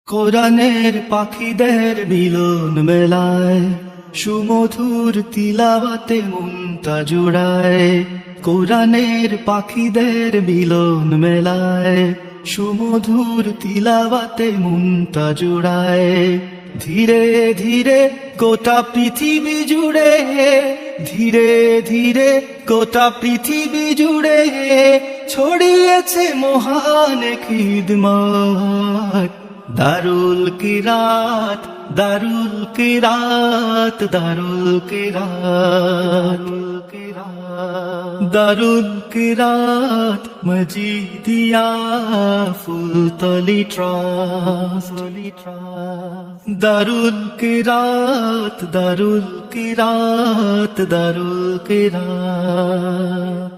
কোরআনের পাখিদের মিলন মেলায় সুমধুর তিলাওয়াতে মনটা জুড়ায়। কোরআনের পাখিদের মিলন মেলায় সুমধুর তিলাওয়াতে মনটা জুড়ায়। ধীরে ধীরে গোটা পৃথিবী জুড়ে, ধীরে ধীরে গোটা পৃথিবী জুড়ে ছড়িয়েছে মহান খিদমত। দারুল কিরাত, দারুল কিরাত, দারুল কিরাত, দারুল কিরাত মজিদিয়া ফুলতলি ট্রাস্ট। দারুল কিরাত, দারুল কিরাত, দারুল কিরাত।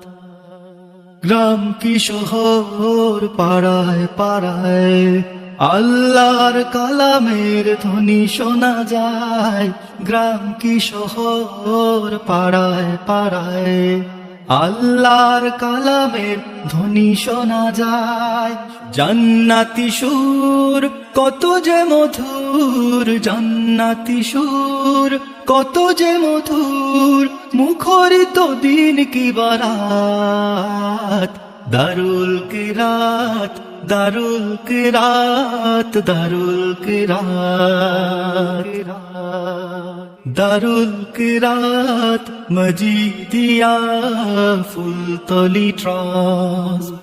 গ্রাম কি শহর, পাড়ায় পাড়ায় আল্লাহর কালামের ধ্বনি শোনা যায়। গ্রাম কি শহর, পাড়ায় পাড়ায় আল্লাহর কালামের ধ্বনি শোনা যায়। জান্নাতি সুর কত যে মধুর, জান্নাতি সুর কত যে মধুর, মুখরিত দিন কি বারাত। দারুল কিরাত, দারুল কিরাত, দারুল কিরাত, দারুল কিরাত মজিদিয়া ফুলতলি ট্রাস্ট।